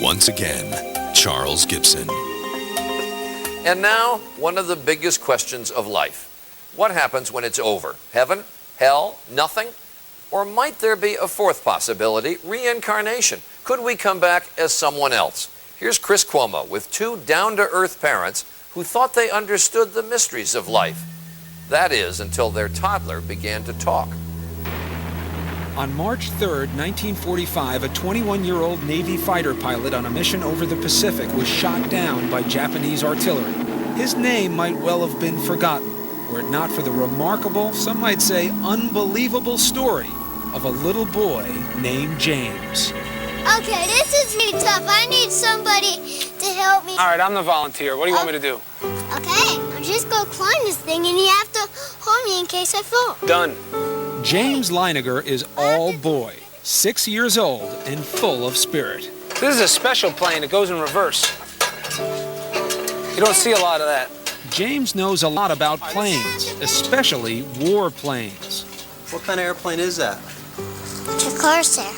Once again, Charles Gibson. And now, one of the biggest questions of life. What happens when it's over? Heaven? Hell? Nothing? Or might there be a fourth possibility, reincarnation? Could we come back as someone else? Here's Chris Cuomo with two down-to-earth parents who thought they understood the mysteries of life. That is, until their toddler began to talk. On March 3rd, 1945, a 21-year-old Navy fighter pilot on a mission over the Pacific was shot down by Japanese artillery. His name might well have been forgotten, were it not for the remarkable, some might say unbelievable story of a little boy named James. Okay, this is really tough. I need somebody to help me. All right, I'm the volunteer. What do you want me to do? Okay, I'm just gonna climb this thing and you have to hold me in case I fall. Done. James Leininger is all boy, 6 years old and full of spirit. This is a special plane. It goes in reverse. You don't see a lot of that. James knows a lot about planes, especially war planes. What kind of airplane is that? The Corsair.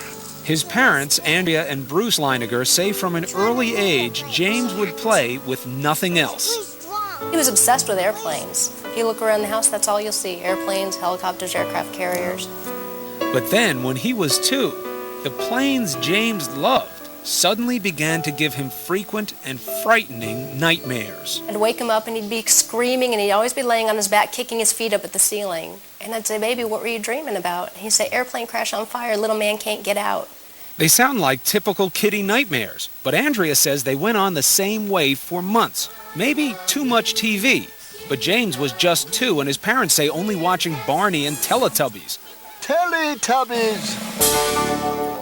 His parents, Andrea and Bruce Leininger, say from an early age, James would play with nothing else. He was obsessed with airplanes. If you look around the house, that's all you'll see. Airplanes, helicopters, aircraft carriers. But then, when he was 2, the planes James loved suddenly began to give him frequent and frightening nightmares. I'd wake him up and he'd be screaming and he'd always be laying on his back, kicking his feet up at the ceiling. And I'd say, "Baby, what were you dreaming about?" And he'd say, "Airplane crash on fire, little man can't get out." They sound like typical kiddie nightmares, but Andrea says they went on the same way for months. Maybe too much TV. But James was just 2, and his parents say only watching Barney and Teletubbies. Teletubbies!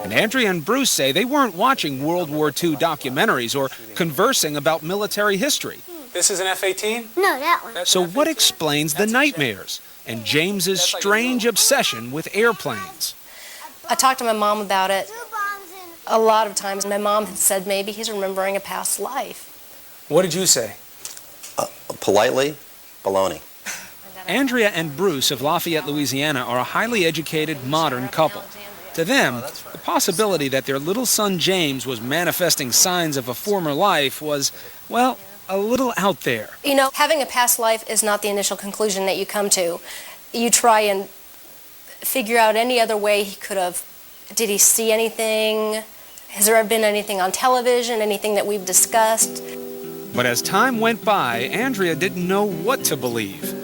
And Andrea and Bruce say they weren't watching World War II documentaries or conversing about military history. This is an F-18? No, that one. So what explains the nightmares and James's strange obsession with airplanes? I talked to my mom about it a lot of times. My mom had said maybe he's remembering a past life. What did you say? Politely, baloney. Andrea and Bruce of Lafayette, Louisiana are a highly educated, modern couple. To them, the possibility that their little son James was manifesting signs of a former life was, well, a little out there. You know, having a past life is not the initial conclusion that you come to. You try and figure out any other way he could have. Did he see anything? Has there ever been anything on television, anything that we've discussed? But as time went by, Andrea didn't know what to believe.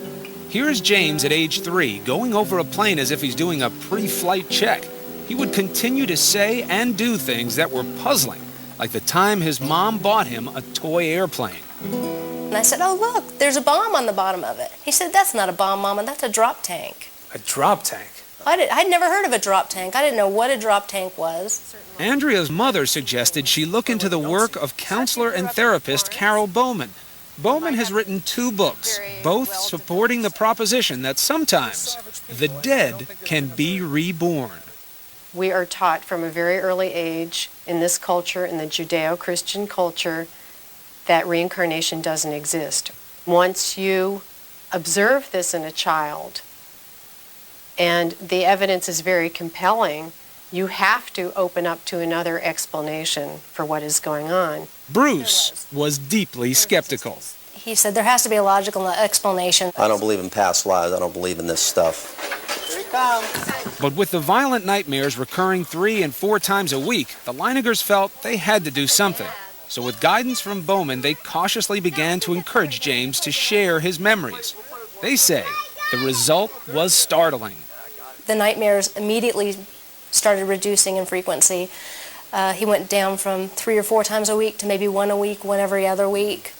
Here's James at age 3, going over a plane as if he's doing a pre-flight check. He would continue to say and do things that were puzzling, like the time his mom bought him a toy airplane. And I said, "Oh, look, there's a bomb on the bottom of it." He said, "That's not a bomb, Mama, that's a drop tank." A drop tank? I'd never heard of a drop tank. I didn't know what a drop tank was. Andrea's mother suggested she look into the work of counselor and therapist Carol Bowman. Bowman has written 2 books, both supporting the proposition that sometimes the dead can be reborn. We are taught from a very early age in this culture, in the Judeo-Christian culture, that reincarnation doesn't exist. Once you observe this in a child, and the evidence is very compelling, you have to open up to another explanation for what is going on. Bruce was deeply skeptical. He said there has to be a logical explanation. I don't believe in past lives. I don't believe in this stuff. But with the violent nightmares recurring 3 and 4 times a week, the Leiningers felt they had to do something. So with guidance from Bowman, they cautiously began to encourage James to share his memories. They say the result was startling. The nightmares immediately started reducing in frequency. He went down from 3 or 4 times a week to maybe 1 a week, 1 every other week.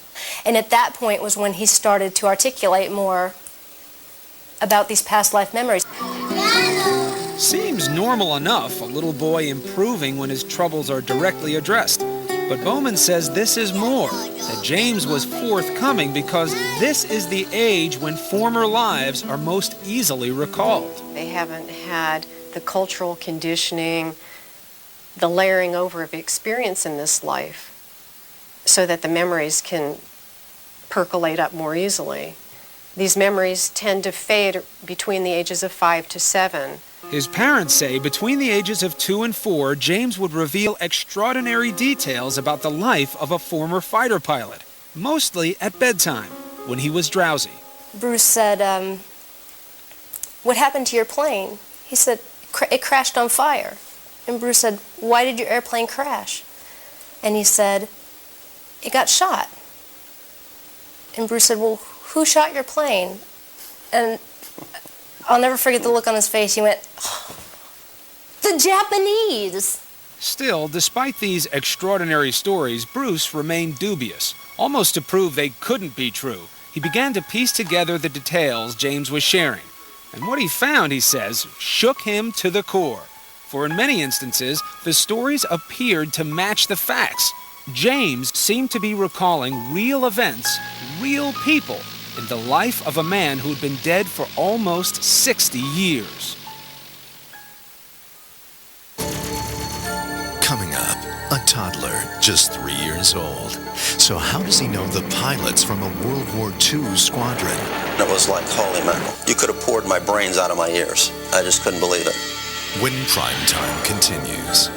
And at that point was when he started to articulate more about these past life memories. Seems normal enough, a little boy improving when his troubles are directly addressed. But Bowman says this is more, that James was forthcoming because this is the age when former lives are most easily recalled. They haven't had the cultural conditioning, the layering over of experience in this life, so that the memories can percolate up more easily. These memories tend to fade between the ages of 5 to 7. His parents say between the ages of 2 and 4, James would reveal extraordinary details about the life of a former fighter pilot, mostly at bedtime, when he was drowsy. Bruce said, "What happened to your plane?" He said, "It crashed on fire." And Bruce said, "Why did your airplane crash?" And he said, "It got shot." And Bruce said, "Well, who shot your plane?" And I'll never forget the look on his face. He went, "Oh, the Japanese." Still, despite these extraordinary stories, Bruce remained dubious. Almost to prove they couldn't be true, he began to piece together the details James was sharing. And what he found, he says, shook him to the core. For in many instances, the stories appeared to match the facts. James seemed to be recalling real events, real people, in the life of a man who'd been dead for almost 60 years. Coming up, a toddler, just 3 years old. So how does he know the pilots from a World War II squadron? It was like, holy mackerel. You could have poured my brains out of my ears. I just couldn't believe it. When Primetime continues.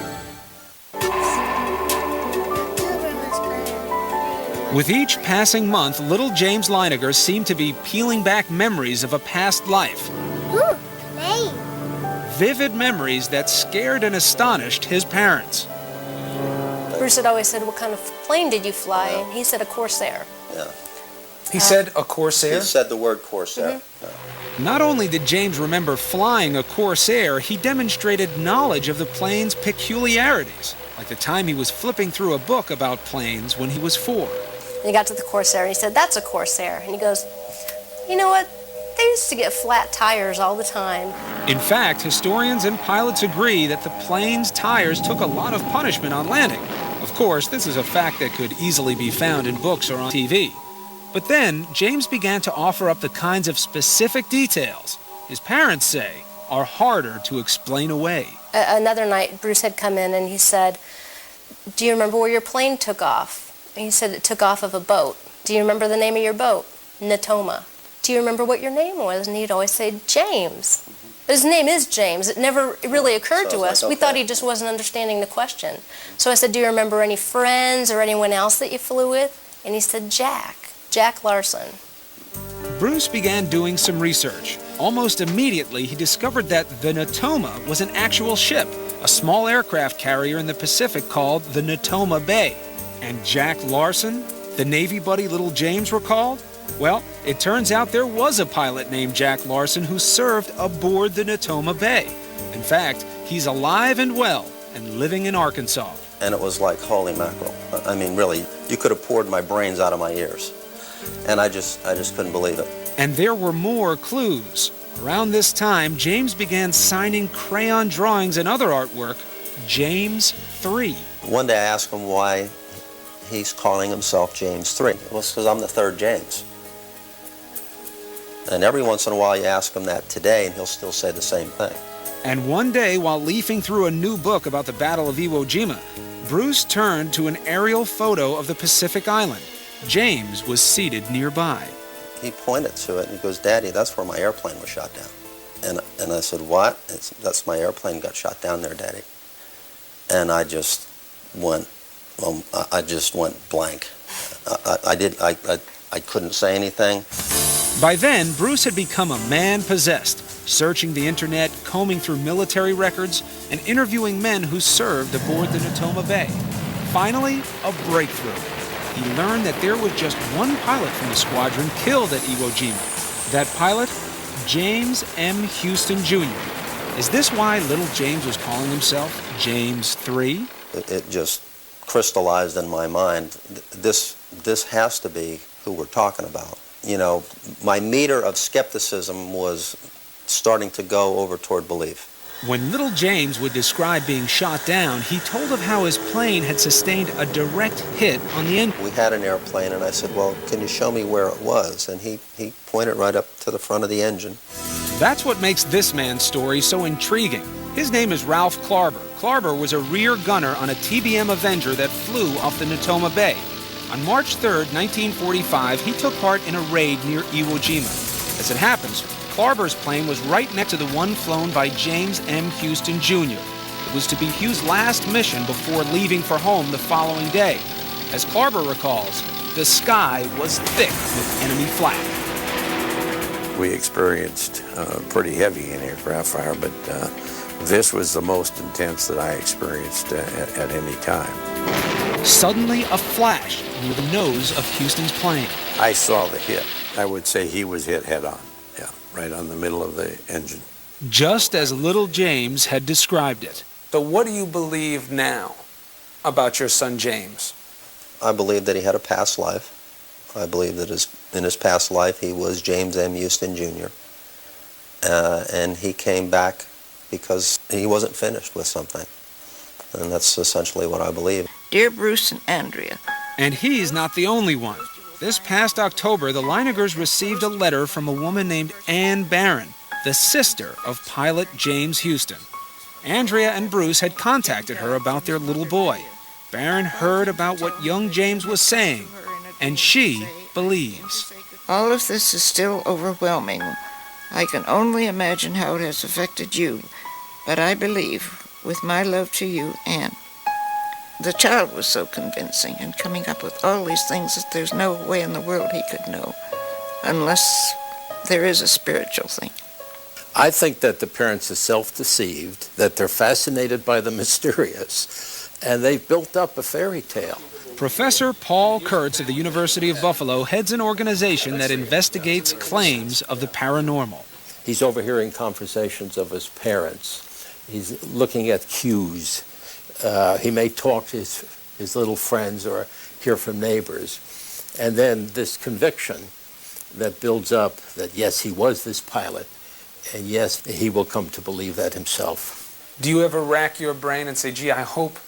With each passing month, little James Leininger seemed to be peeling back memories of a past life. Ooh, plane. Vivid memories that scared and astonished his parents. Bruce had always said, "What kind of plane did you fly?" And he said, "A Corsair." Yeah. He said a Corsair? He said the word Corsair. Not only did James remember flying a Corsair, he demonstrated knowledge of the plane's peculiarities, like the time he was flipping through a book about planes when he was 4. And he got to the Corsair and he said, "That's a Corsair." And he goes, "You know what? They used to get flat tires all the time." In fact, historians and pilots agree that the plane's tires took a lot of punishment on landing. Of course, this is a fact that could easily be found in books or on TV. But then, James began to offer up the kinds of specific details his parents say are harder to explain away. Another night, Bruce had come in and he said, "Do you remember where your plane took off?" And he said, "It took off of a boat." "Do you remember the name of your boat?" "Natoma." "Do you remember what your name was?" And he'd always say, "James." But his name is James. It never really occurred to us. We thought he just wasn't understanding the question. So I said, "Do you remember any friends or anyone else that you flew with?" And he said, Jack Larson. Bruce began doing some research. Almost immediately, he discovered that the Natoma was an actual ship, a small aircraft carrier in the Pacific called the Natoma Bay. And Jack Larson, the Navy buddy little James recalled? Well, it turns out there was a pilot named Jack Larson who served aboard the Natoma Bay. In fact, he's alive and well and living in Arkansas. And it was like, holy mackerel. I mean, really, you could have poured my brains out of my ears. And I just couldn't believe it. And there were more clues. Around this time, James began signing crayon drawings and other artwork, James 3. One day I asked him why he's calling himself James 3. Well, it's because I'm the third James. And every once in a while you ask him that today, and he'll still say the same thing. And one day, while leafing through a new book about the Battle of Iwo Jima, Bruce turned to an aerial photo of the Pacific Island. James was seated nearby. He pointed to it and he goes, "Daddy, that's where my airplane was shot down." And I said, "What?" "That's my airplane got shot down there, Daddy." And I just went blank. I couldn't say anything. By then, Bruce had become a man possessed, searching the internet, combing through military records, and interviewing men who served aboard the Natoma Bay. Finally, a breakthrough. He learned that there was just one pilot from the squadron killed at Iwo Jima. That pilot, James M. Houston Jr. Is this why little James was calling himself James 3? It just crystallized in my mind. This has to be who we're talking about. You know, my meter of skepticism was starting to go over toward belief. When little James would describe being shot down, he told of how his plane had sustained a direct hit on the engine. We had an airplane, and I said, "Well, can you show me where it was?" And he pointed right up to the front of the engine. That's what makes this man's story so intriguing. His name is Ralph Klarber. Klarber was a rear gunner on a TBM Avenger that flew off the Natoma Bay. On March 3rd, 1945, he took part in a raid near Iwo Jima. As it happens, Clarber's plane was right next to the one flown by James M. Houston, Jr. It was to be Hugh's last mission before leaving for home the following day. As Clarber recalls, the sky was thick with enemy flak. We experienced pretty heavy anti-aircraft fire, but this was the most intense that I experienced at any time. Suddenly, a flash near the nose of Houston's plane. I saw the hit. I would say he was hit head-on, yeah, right on the middle of the engine. Just as little James had described it. So what do you believe now about your son James? I believe that he had a past life. I believe that in his past life he was James M. Houston, Jr. And he came back because he wasn't finished with something. And that's essentially what I believe. Dear Bruce and Andrea. And he's not the only one. This past October, the Leiningers received a letter from a woman named Ann Barron, the sister of pilot James Houston. Andrea and Bruce had contacted her about their little boy. Barron heard about what young James was saying, and she believes. All of this is still overwhelming. I can only imagine how it has affected you, but I believe, with my love to you, Anne. The child was so convincing and coming up with all these things that there's no way in the world he could know, unless there is a spiritual thing. I think that the parents are self-deceived, that they're fascinated by the mysterious, and they've built up a fairy tale. Professor Paul Kurtz of the University of Buffalo heads an organization that investigates claims of the paranormal. He's overhearing conversations of his parents. He's looking at cues. He may talk to his little friends or hear from neighbors. And then this conviction that builds up that, yes, he was this pilot, and yes, he will come to believe that himself. Do you ever rack your brain and say, gee, I hope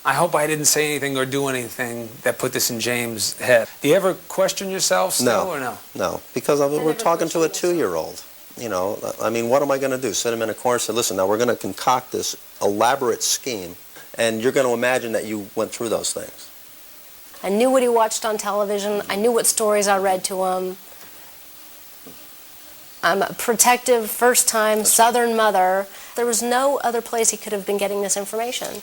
I didn't say anything or do anything that put this in James' head? Do you ever question yourself still or no? No, because we're talking to a 2-year-old. You know, I mean, what am I going to do? Sit him in a corner and say, listen, now we're going to concoct this elaborate scheme, and you're going to imagine that you went through those things. I knew what he watched on television. I knew what stories I read to him. I'm a protective, first-time Southern mother. There was no other place he could have been getting this information.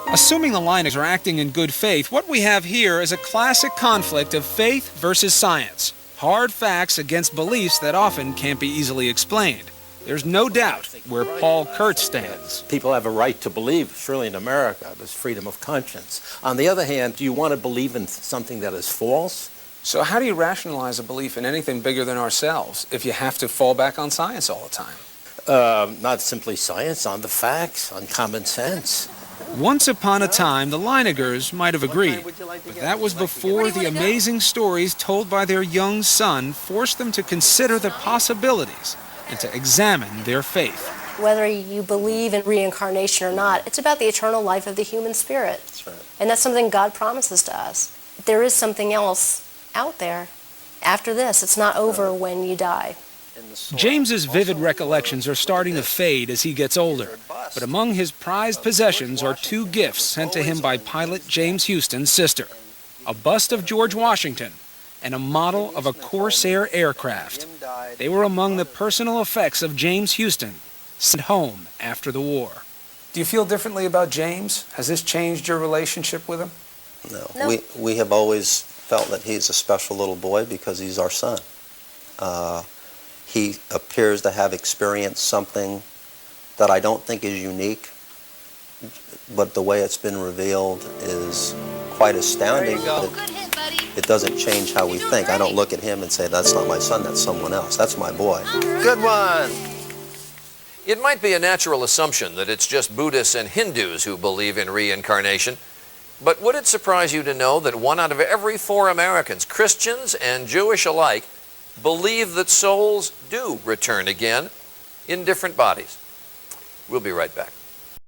Assuming the Leiningers are acting in good faith, what we have here is a classic conflict of faith versus science. Hard facts against beliefs that often can't be easily explained. There's no doubt where Paul Kurtz stands. People have a right to believe, surely in America, there's freedom of conscience. On the other hand, do you want to believe in something that is false? So how do you rationalize a belief in anything bigger than ourselves if you have to fall back on science all the time? Not simply science, on the facts, on common sense. Once upon a time, the Leiningers might have agreed, but that was before the amazing stories told by their young son forced them to consider the possibilities and to examine their faith. Whether you believe in reincarnation or not, it's about the eternal life of the human spirit. That's right. And that's something God promises to us. There is something else out there after this. It's not over when you die. James's vivid recollections are starting to fade as he gets older, but among his prized possessions are 2 gifts sent to him by pilot James Houston's sister: a bust of George Washington and a model of a Corsair aircraft. They were among the personal effects of James Houston, sent home after the war. Do you feel differently about James? Has this changed your relationship with him? No. We have always felt that he's a special little boy because he's our son. He appears to have experienced something that I don't think is unique, but the way it's been revealed is quite astounding. It doesn't change how we think. I don't look at him and say, that's not my son, that's someone else. That's my boy. Good one! It might be a natural assumption that it's just Buddhists and Hindus who believe in reincarnation, but would it surprise you to know that 1 out of every 4 Americans, Christians and Jewish alike, believe that souls do return again in different bodies? We'll be right back.